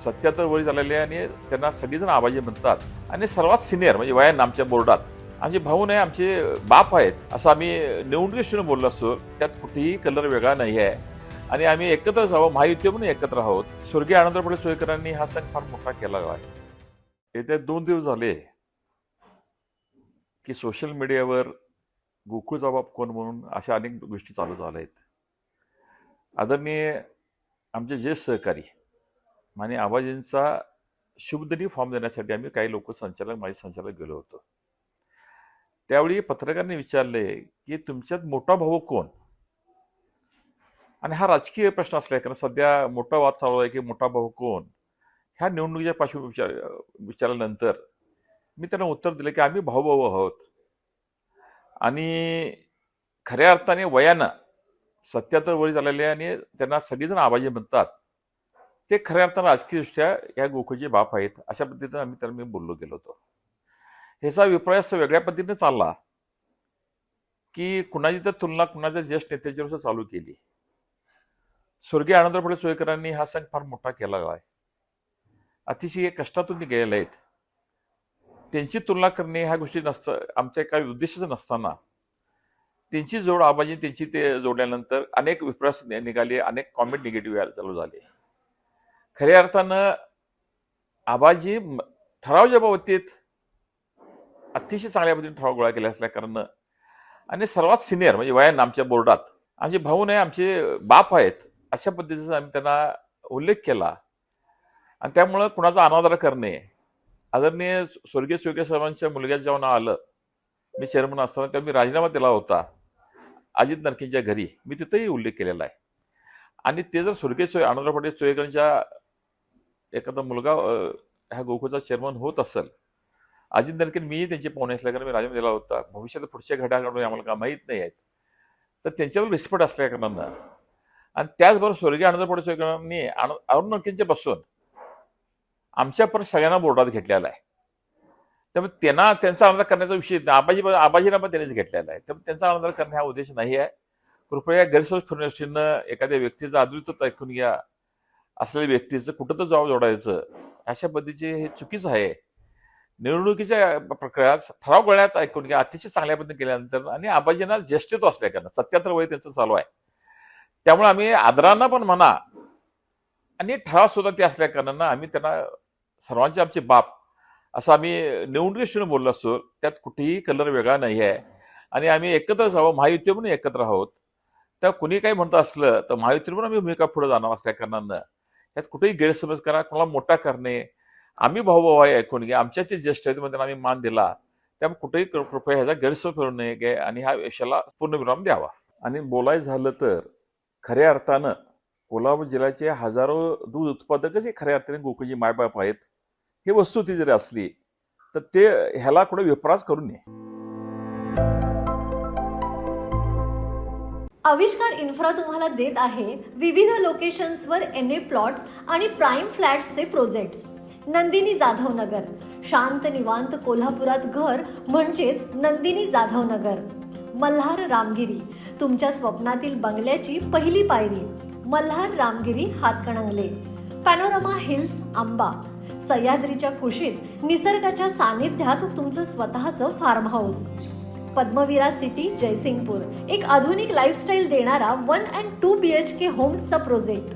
77 वय झालेले आहे आणि त्यांना सगळेजण आबाजी म्हणतात आणि सर्वात सिनियर म्हणजे वयानं आमच्या बोर्डात आमचे भाऊ नाही, आमचे बाप आहेत असं आम्ही निवडणुकीशी बोललो असतो. त्यात कुठेही कलर वेगळा नाही आहे आणि आम्ही एकत्रच आहोत, महायुती म्हणून एकत्र आहोत. स्वर्गीय आनंदराव पाटील सोयकरांनी हा सण फार मोठा केला आहे. येत्या 2 दिवस झाले की सोशल मीडियावर गोकुळचा बाप कोण म्हणून अशा अनेक गोष्टी चालू झाल्या आहेत. आदरणीय आमचे ज्येष्ठ सहकारी माने आबाजींचा शुभदिनी फॉर्म देण्यासाठी आम्ही काही लोक माजी संचालक गेलो होतो. त्यावेळी पत्रकारांनी विचारले की तुमच्यात मोठा भाऊ कोण, आणि हा राजकीय प्रश्न असला कारण सध्या मोठा वाद चालू आहे की मोठा भाऊ कोण. ह्या निवडणुकीच्या पार्श्वभूमीवर विचारल्यानंतर मी त्यांना उत्तर दिलं की आम्ही भाऊ आहोत आणि खऱ्या अर्थाने वयानं 77 वय झालेले आहे आणि त्यांना सगळेजण आबाजी म्हणतात. ते खऱ्या अर्थानं राजकीयदृष्ट्या या गोकुळचे बाप आहेत अशा पद्धतीनं मी बोललो गेलो होतो. ह्याचा विपर्यास वेगळ्या पद्धतीने चालला की कुणाची तर तुलना कुणाच्या ज्येष्ठ नेत्याच्यावर चालू केली. स्वर्गीय आनंदराव पाटील सोयकरांनी हा सण फार मोठा केला आहे. अतिशय कष्टातून ते गेलेले आहेत. त्यांची तुलना करणे ह्या गोष्टी आमच्या काही उद्देशाचं नसताना त्यांची जोड आबाजी त्यांची ते जोडल्यानंतर अनेक विपर्यास निघाले, अनेक कॉमेंट निगेटिव्ह चालू झाले. खऱ्या अर्थानं आबाजी ठरावाच्या बाबतीत अतिशय चांगल्या पद्धतीने ठराव गोळा केला असल्या कारण आणि सर्वात सिनियर म्हणजे वयानं आमच्या बोर्डात आमचे भाऊ नाही, आमचे बाप आहेत अशा पद्धतीचा आम्ही त्यांना उल्लेख केला. आणि त्यामुळं कुणाचा अनादर करणे, आदरणीय स्वर्गीय साहेबांच्या मुलग्याचं जेव्हा नाव आलं, मी चेअरमन असताना तेव्हा मी राजीनामा दिला होता अजित नरकेंच्या घरी, मी तिथेही उल्लेख केलेला आहे. आणि ते जर स्वर्गीय आनंदराव पाटील सोयकरांच्या एखादा मुलगा ह्या गोकुळचा चेअरमन होत असेल, अजित नरकेन मी त्यांचे पाहुणे असल्याकडे मी राजीनामा दिला होता. भविष्यात पुढच्या घडामोडी आम्हाला काय माहीत नाही आहेत, तर त्यांच्यावर रिस्पेक्ट असल्या कारणानं आणि त्याचबरोबर स्वर्गीय आनंदराव पाटील सोयकरांनी अरुण नरकेंच्या पासून आमच्या परत सगळ्यांना बोर्डात घेतलेला आहे. त्यामुळे त्यांचा आनंद करण्याचा विषय आबाजीला पण त्यांनीच घेतलेला आहे. त्यामुळे त्यांचा आनंद करणे हा उद्देश नाही आहे. कृपया गैरसमज फिरण्याशीनं एखाद्या व्यक्तीचं अद्वित्व ऐकून घ्या, असलेल्या व्यक्तीचं कुठं तर जाव जोडायचं अशा पद्धतीचे हे चुकीचं आहे. निवडणुकीच्या प्रक्रियात ठराव गळ्यात ऐकून घ्या, अतिशय चांगल्या पद्धतीने केल्यानंतर आणि आबाजींना ज्येष्ठत्व असल्या कारण 77 वय त्यांचं चालू आहे. त्यामुळे आम्ही आदरांना पण म्हणा आणि ठराव सुद्धा ते असल्या कारणानं आम्ही त्यांना सर्वांचे आमचे बाप असं आम्ही निवडणुकीशी बोललो असतो. त्यात कुठेही कलर वेगळा नाही आहे आणि आम्ही एकत्रच आहोत, महायुती म्हणून एकत्र आहोत. त्या कुणी काही म्हणत असलं तर महायुती म्हणून आम्ही भूमिका पुढे जाणार असल्या कारणानं त्यात कुठेही गैरसमज करा, कोणाला मोठा करणे, आम्ही भाऊ आहे ऐकून घ्या, आमच्या ते ज्येष्ठ आहेत त्यांना आम्ही मान दिला. त्यामुळे कुठेही कृपया ह्याचा गैरसमज करू नये आणि ह्या विषयाला पूर्णविराम द्यावा. आणि बोलायचं झालं तर खऱ्या अर्थानं कोल्हापूर जिल्ह्याचे हजारो दूध उत्पादकच हे खऱ्या अर्थाने गोकुळची मायबाप आहेत. ही वस्तुस्थिती जरी असली तर ते ह्याला कुठे विपरास करू नये. आविष्कार इन्फ्रा तुम्हाला देत आहे विविध लोकेशन्सवर NA प्लॉट्स आणि प्राईम फ्लॅट्सचे प्रोजेक्ट्स. नंदिनी जाधव नगर, शांत निवांत कोल्हापुरात घर म्हणजेच नंदिनी जाधव नगर. मल्हार रामगिरी, तुमच्या स्वप्नातील बंगल्याची पहिली पायरी. मल्हार रामगिरी हातकणंगले. पॅनोरामा हिल्स आंबा, सह्याद्रीच्या कुशीत निसर्गाच्या सानिध्यात तुमचं स्वतःचं farm house. Padmavira city Jaysingpur, एक आधुनिक लाईफस्टाईल देणारा 1 and 2 BHK होम्सचा प्रोजेक्ट.